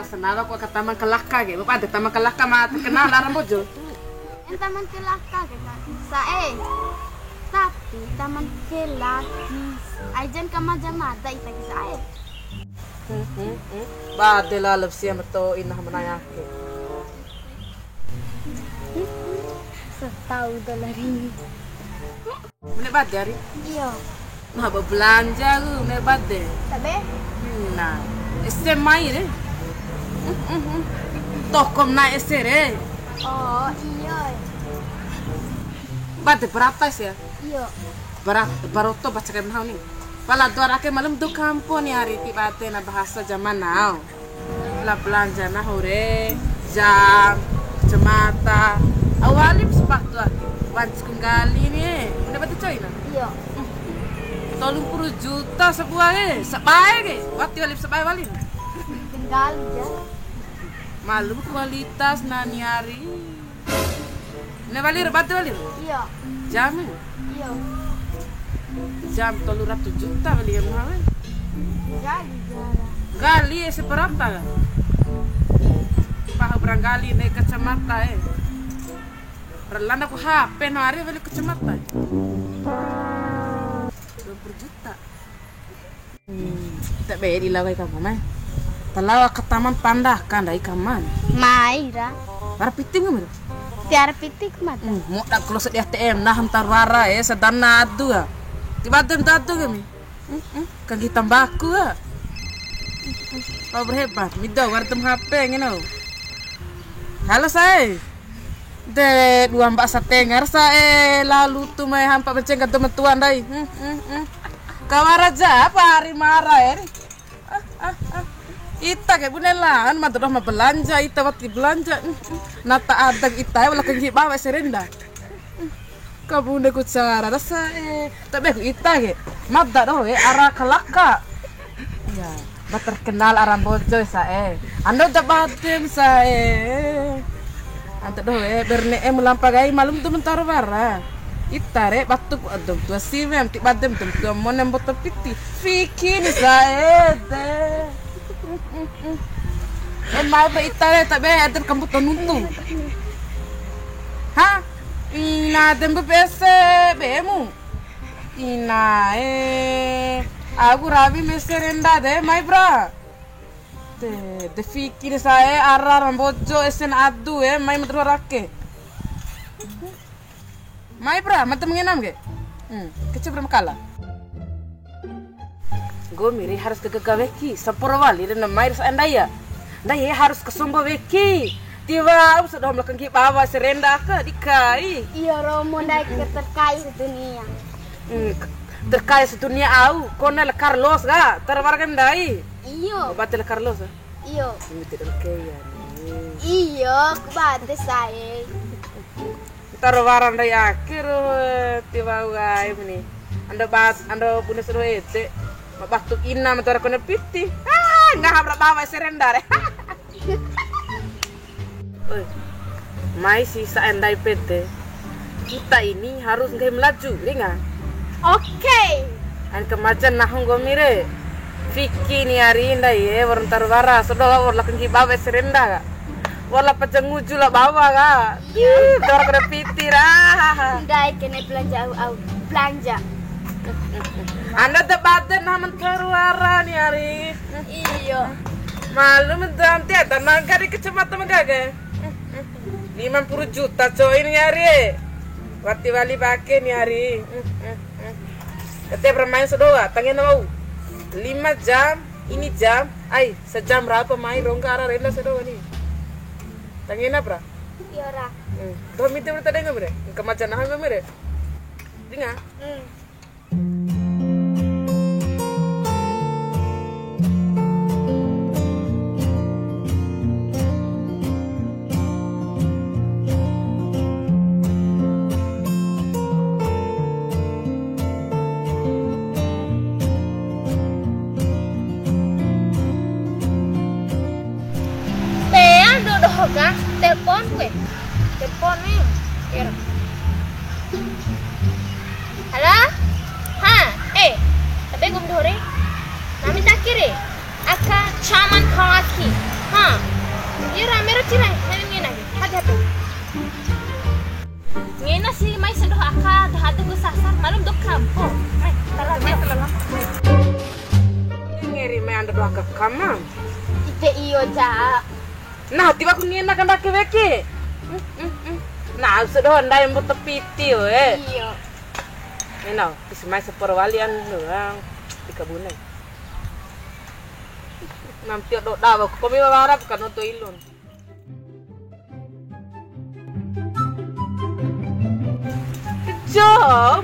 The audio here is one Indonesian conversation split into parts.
senada ko ka taman kalaka ge. Bapak ada taman kalaka ma terkenal larang bojo. Yang taman kelaka kan. Tapi taman kelaki. Ajan kamajamada ita saya. Bade lalap siya mato inah manaya ke. Setau $1. Mene bade hari? Iya. Nah belanja lu mene bade. Tabe? Nah, ese mai re. Tokom na ese re. Oh, iya. Bade berapa sih ya? Iya. Baroto baca kan hau nih. Pala dua ke malam do kampo nih hari tiba na bahasa zaman now. La belanja na hore jam cemata awalim sepatu lagi. Wanci kenggali nih. Udah batu coy na? Iya. 30 juta sebuah sebaik wati walip sebaik walip. Tinggal ya. Malum kualitas nani hari. Ne walir batu walir. Iya. Jam. Iya. Jam 300 juta beli yang mahal. Gali jara. Gali seberapa kan? Paha berang gali naik kacamata Berlanda ku HP no hari beli kacamata. 20 juta. Tak bayar di lawai kamu mah. Talawa ke taman pandakan dari kaman. Maira. Para piting kamu. Tiara pitik mat. Mau tak close di ATM nah hantar wara sedana adu ya. Tiba-tiba tatu kami. Kan kita baku ya. Kau berhebat. Mida wartem HP ngino. Halo saya. De dua mbak satengar saya lalu tu mai hampa benceng ke tuan dai. Kawar aja apa hari marah ya. Ita kayak bunela kan mah mah belanja ita waktu belanja. Nata ada ita wala kang bawa serenda. Kabune ku cara rasa tapi aku ita ke madda doh arah kelaka. Ya, terkenal aram bojo sae. Ando dapatem sae. Anta doh berne melampagai malum tu mentar bara. Itare batuk adom tua sivem ti badem tum tua monem botol piti. Fikini sae de. Mai ba itare tabe ader kamu tonuntu. Ha? Ina dembe pese bemu. Ina aku rabi meserenda de mai bra. De fikir saya arah rambojo esen adu mai metro rakke. Mai bra mata mengenam ke? Kecil berapa kala? Gue miri harus ke gaweki sempurna wali dan mai andaya. Andaya harus ke Sumba weki. Tiba sudah melakukan bawa serenda ke dikai. Iya romo naik terkait sedunia. Terkait sedunia au. Kona le Carlos ga terwargan dai. Iyo. Batel Carlos. Iyo. Ini tidak kaya. Iyo, kubate saya. Terwaran dai akhir tiba ugai ini. Anda punya seru ete. Mabaktuk ina matora kona piti. Nggak habra bawa serenda re. Mai sisa endai PT kita ini harus nggak melaju, ringan. Oke. An kemajan nahung gomire. Fiki ni hari indai warna tarwara sudah warla kengki bawa serenda ga. Warla pacenguju lah bawa ga. Dor kena piti lah. Indai kena belanja au belanja. Anda tebaten naman tarwara ni hari. Iyo. Malu mentanti ada naga di kecamatan Magaga. 50 juta coy ini hari. Wati wali pakai nih hari. Kita bermain sedoa, tangin mau. 5 jam, ini jam. Ay, sejam berapa main rongga arah renda sedoa nih. Tangin apa? Iya ra. Tuh minta berita dengar bre. Kemacan nah nggak bre. Dengar. Hoga, telepon gue. Telepon nih. Kira. Halo? Ha, tapi gue mendore. Nami takire. Aka caman kawaki. Ha. Iya ramero cina, ngena ge. Hati-hati. Ngena sih mai sedoh aka, dah ada ku sasar malam dok kampo. Mai, telah. Ngeri me anda doa ke kamang. Ite iyo ja. Nah, tiba aku ngena kan dak weke. Nah, sedoh anda yang butuh piti we. Iyo. Ngena, kismai seperwalian doang di kebunnya. Nanti dok dawa ko mi harap kan untuk ilun. Jo,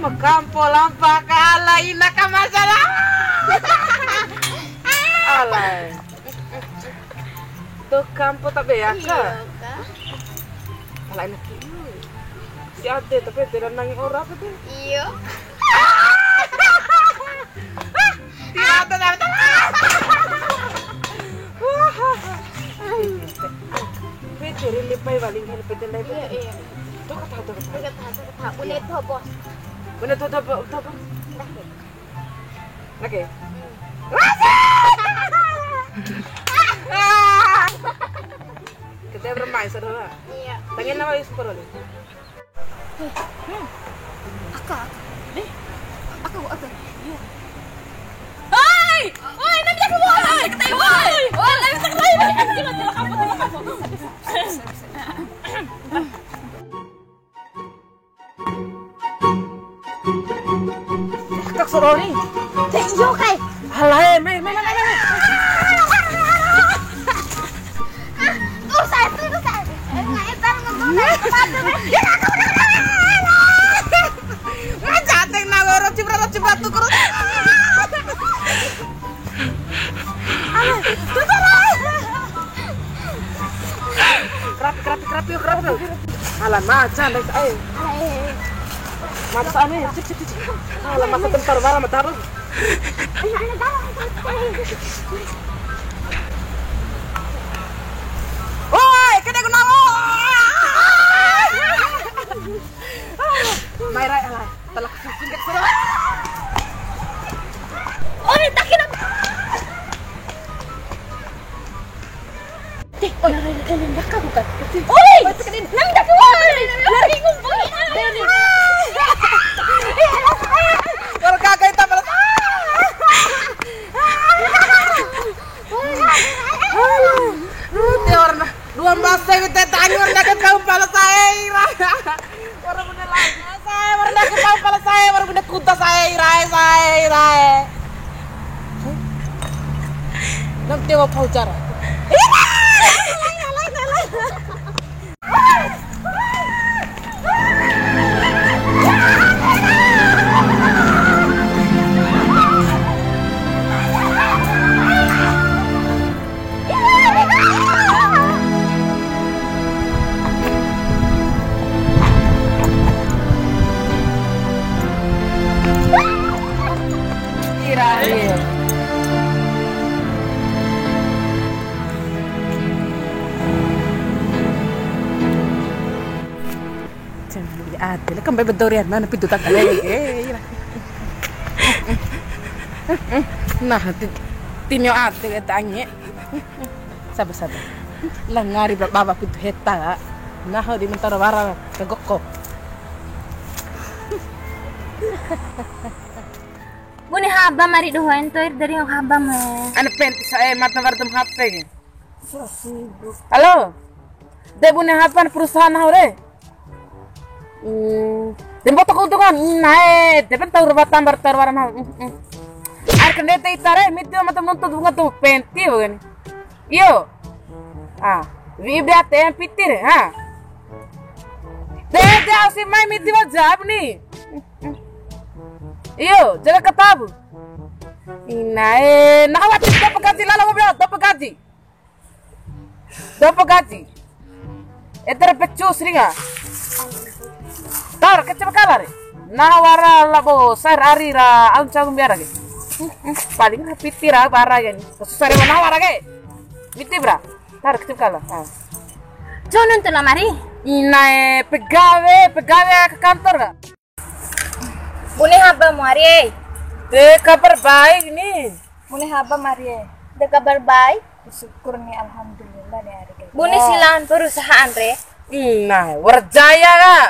makampo lampa kala ina ka masalah. Alay. Tuh kampo tak beaka. Iya ka. Alay nak ilu. Si ate tapi tidak nangis orang apa tuh? Iyo. Tidak ada. Pete lipai baling hel pete lai. Iya. Tuh kata. Kata. Unit ho bos. Bener tuh. Oke. Kita bermain saudara. Iya. Tangin nama Yusuf Peroli. Aku. Iya. Hai! Oi, nanti aku mau. Woi! Oh, lagi sekali. Tidak kamu. Kak Soroni. Iyo kai. Halai, mai. Saya. Ngaetan ngomong. Majateng nagoro cibra tu kuru. Kerap. Alah macan deh, ayo. Mata ane, cip. Alah masa bentar bara mata lu. Oi, kena guna lo. Mai rai alah, telak singkat sero. Oi, takin aku. Nang ka bukan. Oi, nang dak ko. Lari ngumpul. Kalau kakak itu malas. Dia orang dua bahasa kita tanya orang dah kau pala saya. Orang benar lagi saya, orang dah kau pala saya, orang benar kuda saya. Nanti mau kau cara. Ada lah kembali bedorian mana pintu tak ada. Nah, tinyo ate tanya. Sabar. Lah ngari baba pintu heta. Nah, di mentara wara kegokko. Bune haba mari dohan to dari yang haba mo. Ana penti saya mata wartem HP. Halo. De bune hapan perusahaan hore. Tempat keuntungan, naik, tapi tahu rumah tambar terwaran hal. Air kendete itare, miti mata menuntut bunga tuh penti bukan? Iyo, vibrate yang pitir, Dede si mai miti wajab nih. Iyo, jaga ketabu. Inae, nawat dapat gaji lalu ngobrol, dapat gaji. Eter pecus ringa. Tar kecil kalar. Nah wara labo sar arira ancang biara ge. Paling pitira bara ge. Sare mana wara ge. Miti bra. Tar kecil kalar. Jonon tuh mari. Inae pegawe ke kantor ga? Bune haba mari. De kabar baik nih. Bune haba mari. De kabar baik. Syukur nih alhamdulillah nih hari kayak. Buni silang perusahaan re. Nah, warjaya kak.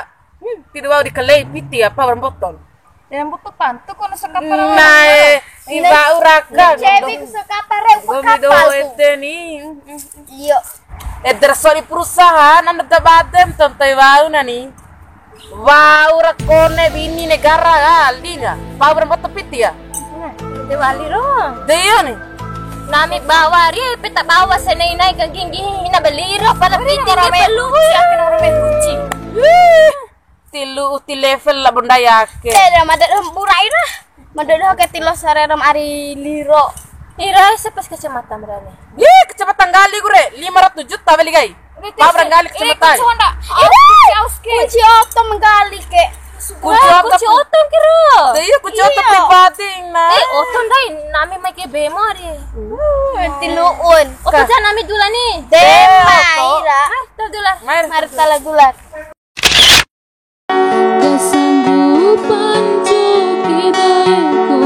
Tidak mau dikelai piti apa orang botol. Yang butuh pantu kono sekapal. Nah, iba urakan. Cebi sekapal re kapal tuh. Nih. Iya. Dari perusahaan anda tabatem tontai bau nani. Bau rakone bini negara kali nggak? Pak orang botol piti ya? Itu wali ro. Dia nih. Nami bawa ri peta bawa senai kang ginggi na beliro pada piti ke pelu. Siapin orang mehuci. Tilu uti level lah bunda yake. Ada madad burai ra. Madad ke tilo sareram ari liro. Ira sepas kecamatan berani. Kecepatan kali gue 500 juta beli gai. Pak gali kecepatan. Kunci oto menggali ke. Kunci oto kira. Iya kunci oto pribadi nah. Oto dai nami make bemari. Tiluun. Oto jan nami dula nih. Dema ira. Tar dula. Mari tala gulat. Kesanggupan coki baikku